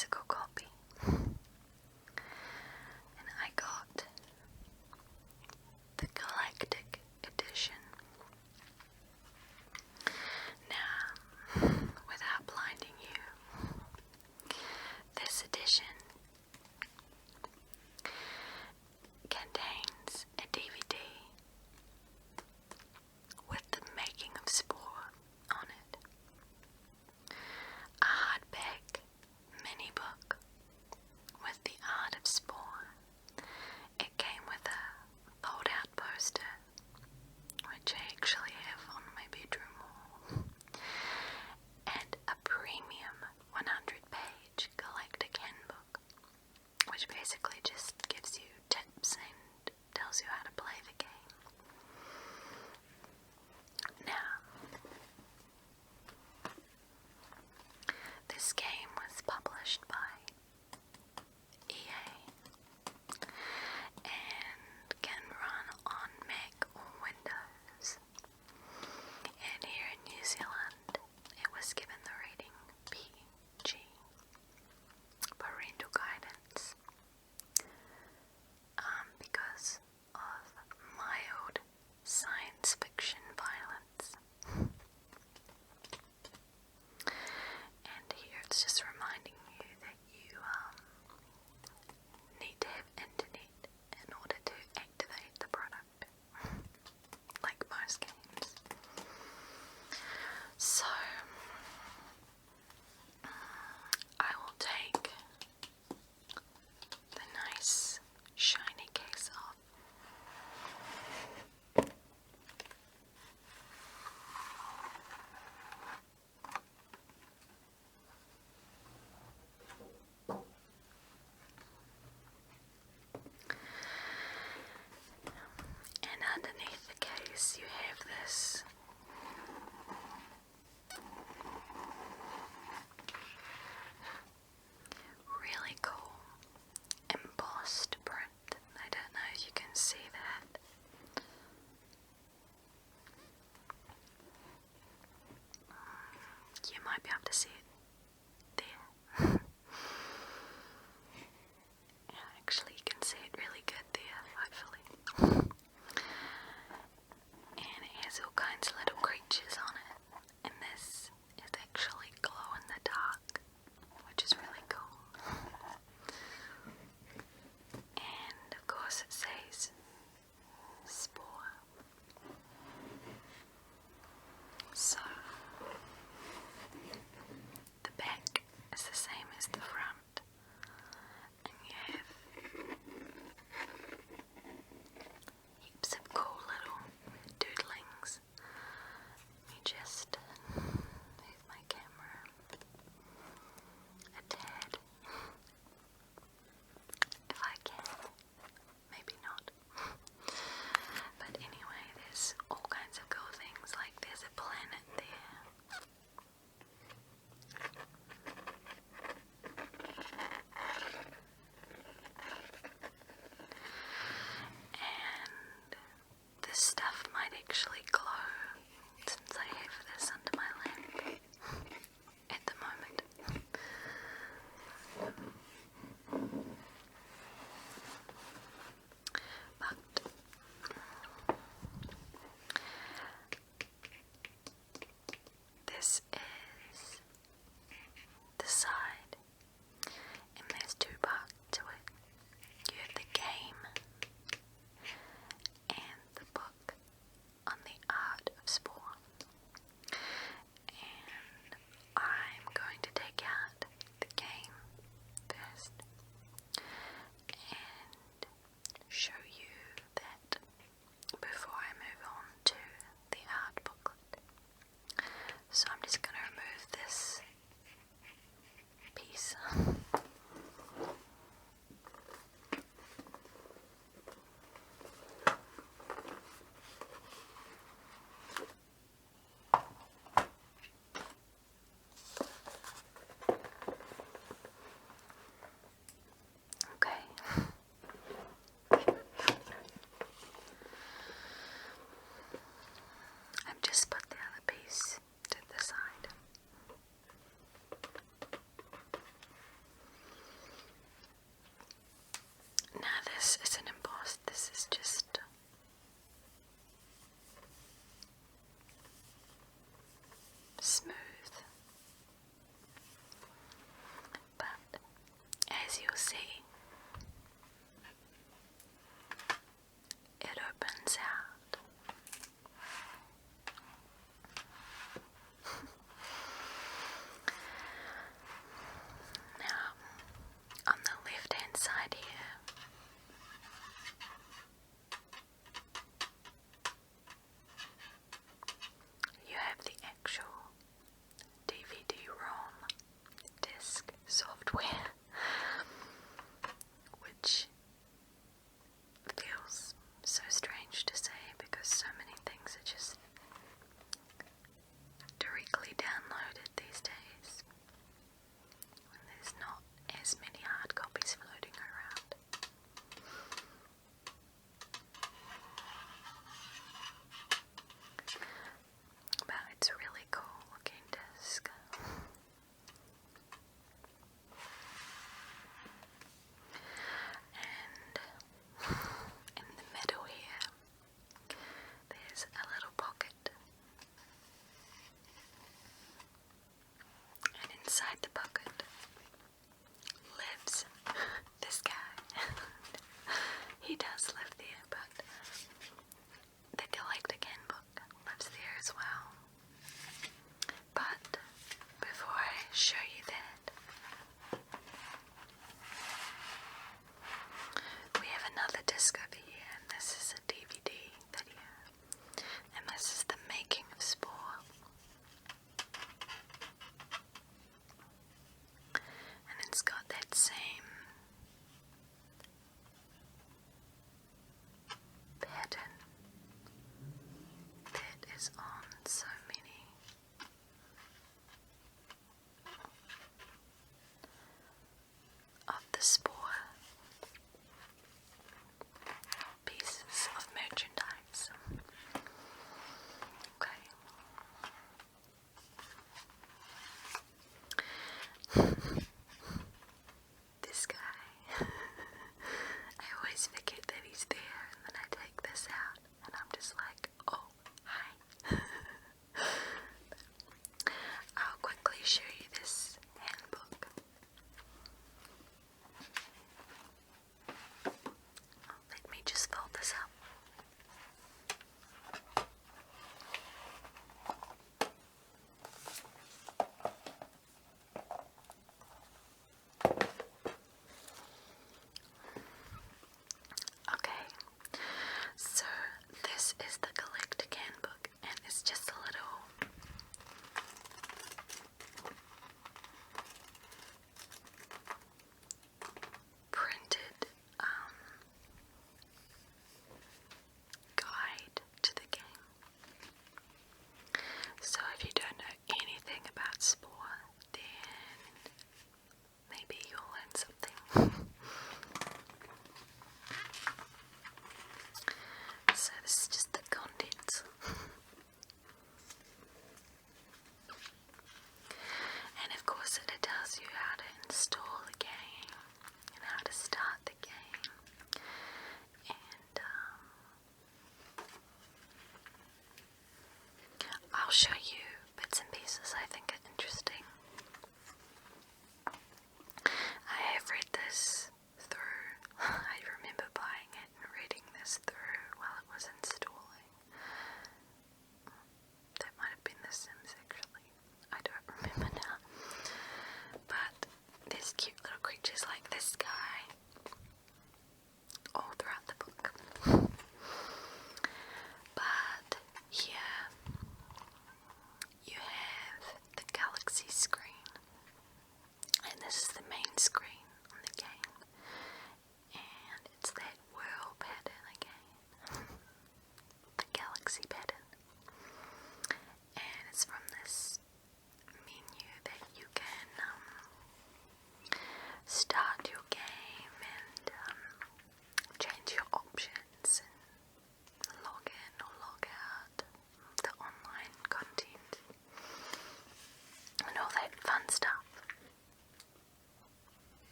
physical copy. And I got the Galactic Edition. Now, without blinding you, this edition contains a DVD with the making of Spore on it, a hardback mini book smooth. But as you'll see, it opens out. Now, on the left hand side here, you have the actual DVD-ROM disc software, which feels so strange to say because so many things are just directly downloaded these days. And there's not as many hard copies floating around. But it's a really cool looking disc. And in the middle here, there's a little pocket. And inside the pocket lives this guy. He does live there, but the collector handbook lives there as well. But before I show you that, we have another disc over here, and this is a DVD video, and this is the making of Spore.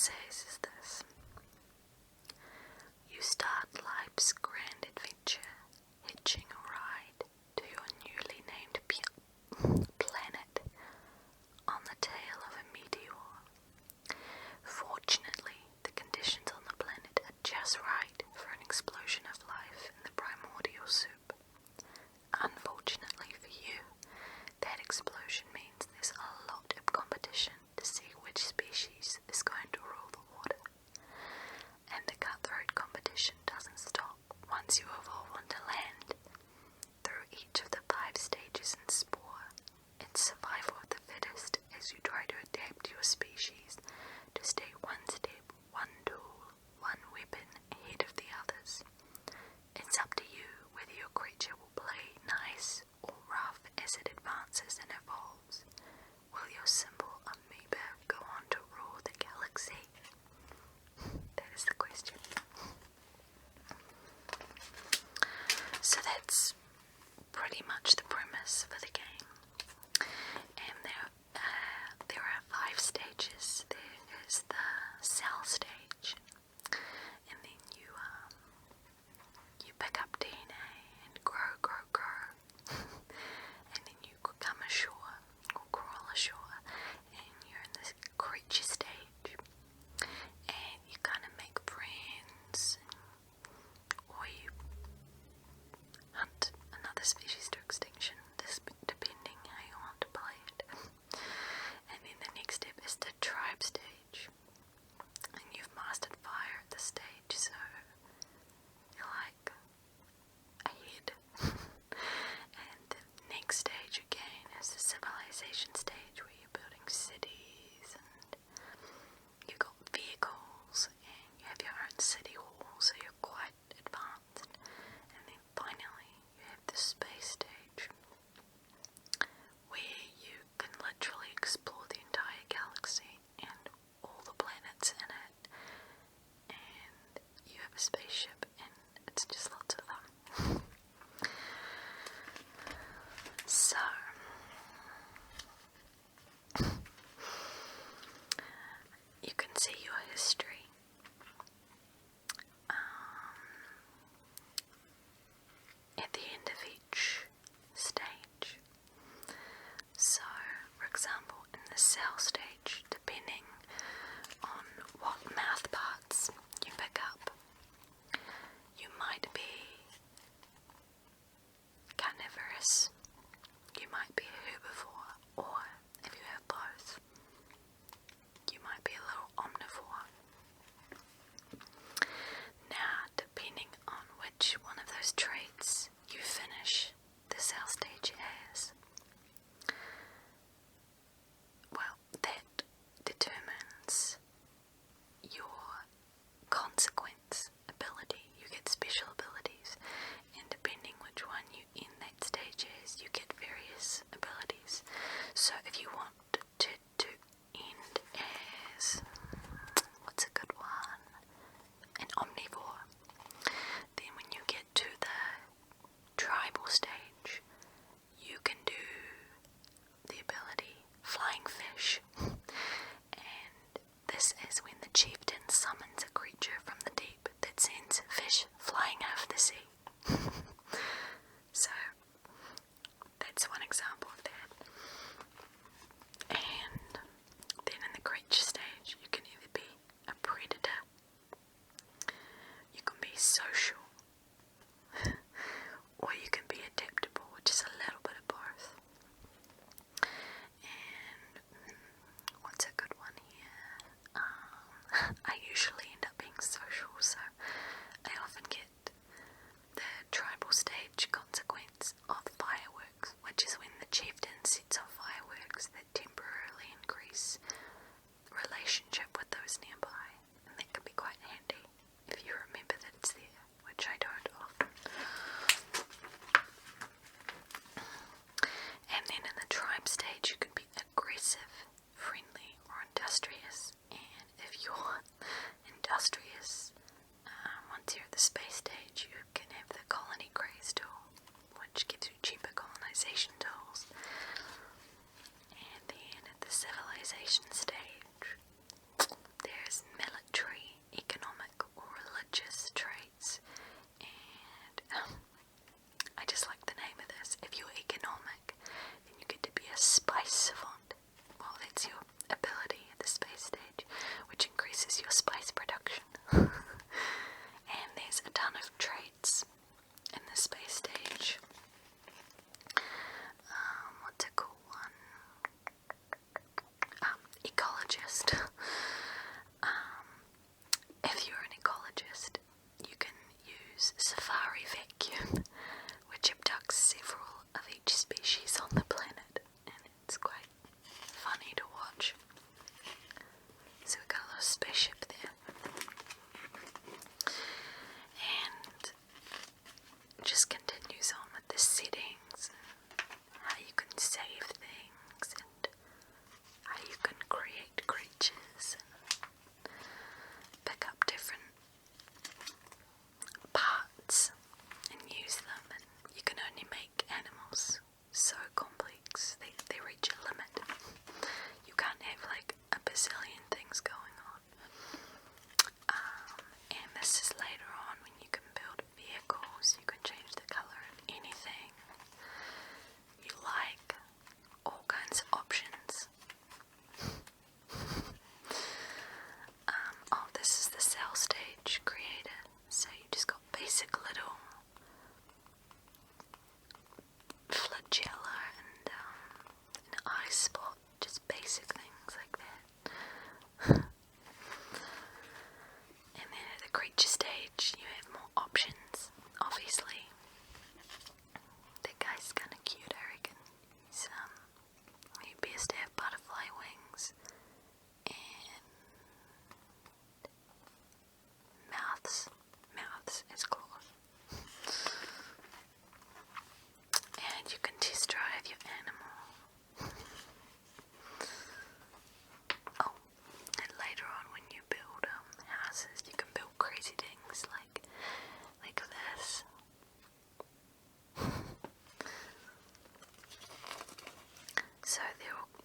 says is this: you start life's grand adventure, hitching a ride to your newly named planet on the tail of a meteor. Fortunately, the conditions on the planet are just right for an explosion of life in the primordial soup. Unfortunately for you, that explosion means there's a lot of competition to see which species is going to rule the water. And the cutthroat competition doesn't stop once you evolve onto land. Through each of the 5 stages in Spore, it's survival of the fittest as you try to adapt your species to stay one step, one tool, one weapon ahead of the others. It's up to you whether your creature will play nice or rough as it advances and evolves. Will your simple amoeba go on to rule the galaxy? That is the question. So that's pretty much the premise for the game. And there are 5 stages. There is the cell stage, and then you pick up DNA and grow, and then you come ashore or crawl ashore, and you're in this creature stage, and you kind of make friends, or you hunt another species to extinction, depending how you want to play it. And then the next step is the tribe stage, and you've mastered fire at this stage, so you're like ahead. And the next stage again is the civilization stage, where you're building cities and you've got vehicles and you have your own city hall, so you're quite advanced. And then finally you have the space stage, where you can literally explore the entire galaxy and all the planets in it, and you have a spaceship, and it's just lots of fun. So, you can see your history. At the end of each stage. So, for example, in the cell stage, depending on what mouth parts you pick up, you might be carnivorous, you might be a herbivore, or if you have both, you might be a little omnivore. Now, depending on which one of those traits you finish the cell stage as, well, that determines your consequence ability. You get special abilities, and depending which one you end that stage as, you get various abilities. So if you want to end as, what's a good one? An omnivore. Then when you get to the tribal stage, you can do the ability Flying Fish. And this is when the chieftain summons a creature from the deep that sends fish flying over the sea. So that's one example of that. And then in the creature stage, you can either be a predator, you can be social, or you can be adaptable, which is a little bit of both. And what's a good one here? I usually end up being social, so I often get the tribal stage consequence of fireworks, which is when the chieftain sets off fireworks that temporarily increase relationship with those nearby, and that can be quite handy if you remember that it's there, which style stage creator. So you just got basic little flagella and an eye spot, just basic things like that. And then at the creature stage you have more options, obviously. That guy's kinda cute, I reckon. He's he appears to have butterfly wings and mouths as claws. And you can test drive your animal. Oh, and later on when you build houses, you can build crazy things like this. So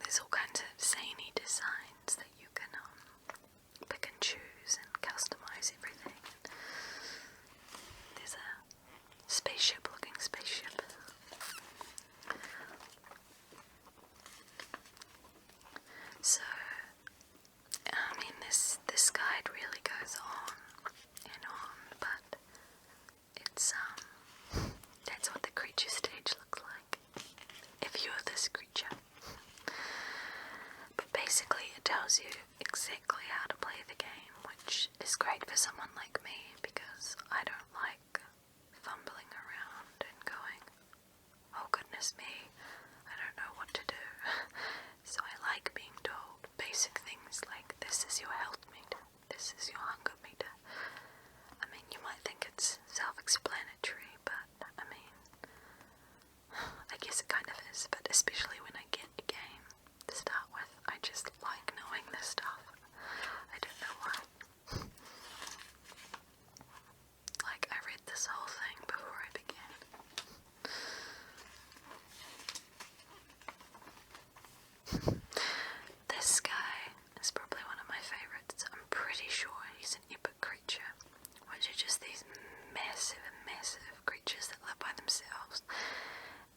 there's all kinds of zany designs that you can pick and choose and customize everything. There's a looking spaceship. So, I mean, this guide really goes on and on, but it's that's what the creature stage looks like if you're this creature. But basically it tells you exactly how to play the game, which is great for someone like me because I don't like fumbling around and going, oh goodness me, I don't know what to do. So I like being told basic things like, this is your health meter, this is your hunger meter. I mean, you might think it's self-explanatory, but I mean, I guess it kind of is, but especially when I get a game to start with, I just like knowing this stuff. I don't know why. Like, I read this whole thing before I began. This guy is probably one of my favorites. I'm pretty sure he's an epic creature, which are just these massive creatures that live by themselves,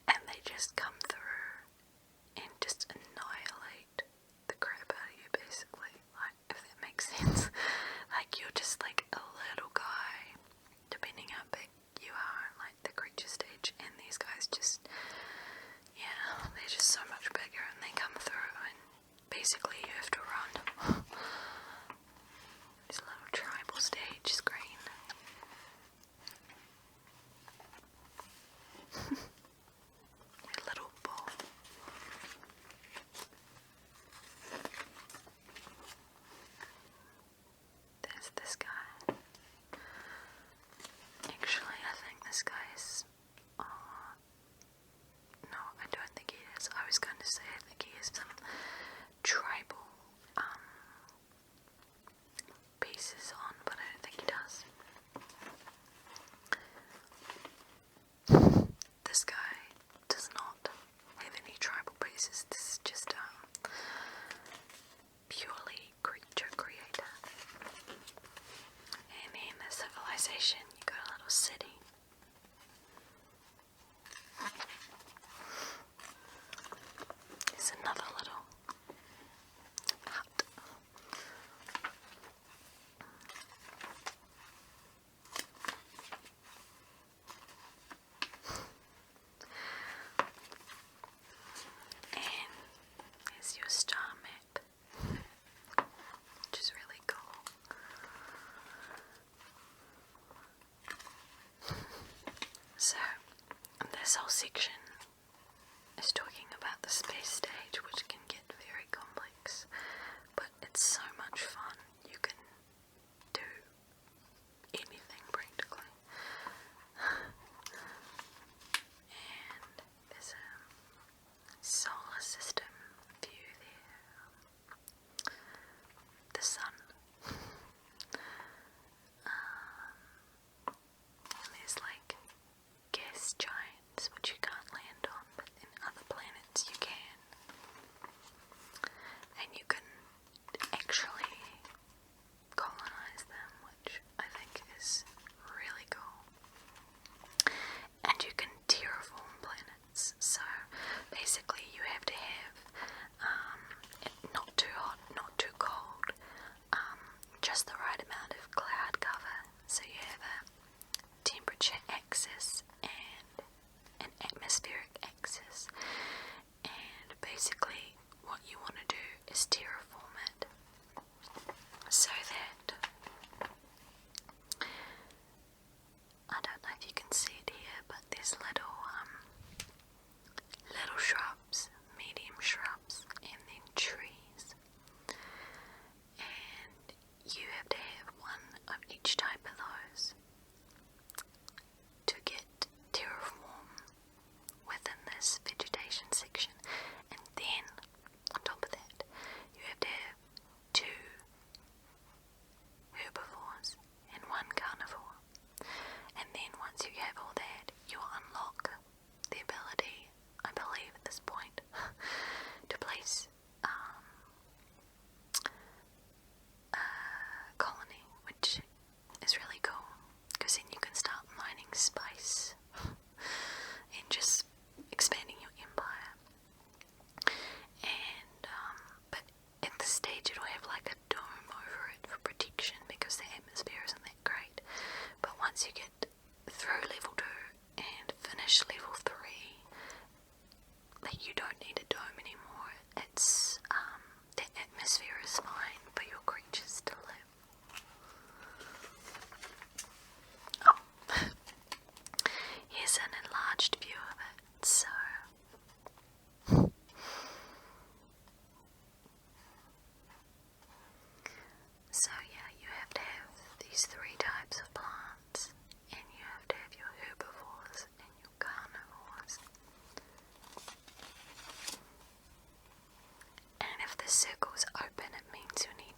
and they just come through and just annihilate the crap out of you, basically. Like, if that makes sense. Like, you're just like a little guy, depending how big you are, like the creature stage, and these guys just, yeah, they're just so much bigger, and they come through, and basically you have to run. This little tribal stage screen. A little ball. There's this guy. Actually, I think this guy is... no, I don't think he is. I was going to say I think he has some tribal pieces on, but I don't think he does. This guy does not have any tribal pieces. This is just purely creature creator. And in the civilization, you got a little city. There's another little hut. And here's your star map, which is really cool. So, this whole section is talking about the space stage, which can get very complex, but it's so much fun. You can do anything practically. And there's a solar system view there. The sun. And there's like gas giants which you can't land on, but in other planets you can. basically what you want to do is terraform it so that, I don't know if you can see it here, but there's little shrubs, medium shrubs, and then trees. And you have to have one of each type of those to get terraform within this vegetation section. And then, on top of that, you have to have 2 herbivores and 1 carnivore. And then once you have all that, you'll unlock the ability, I believe at this point, to place a colony, which is really cool, because then you can start mining space and just expanding your empire. And but at this stage it'll have like a dome over it for protection because the atmosphere isn't that great. But once you get through level 2 and finish level 3, like, you don't need a dome anymore. It's the atmosphere is fine for your creatures to live. Oh, here's an enlarged view of it. So yeah, you have to have these 3 types of plants, and you have to have your herbivores and your carnivores. And if the circle's open, it means you need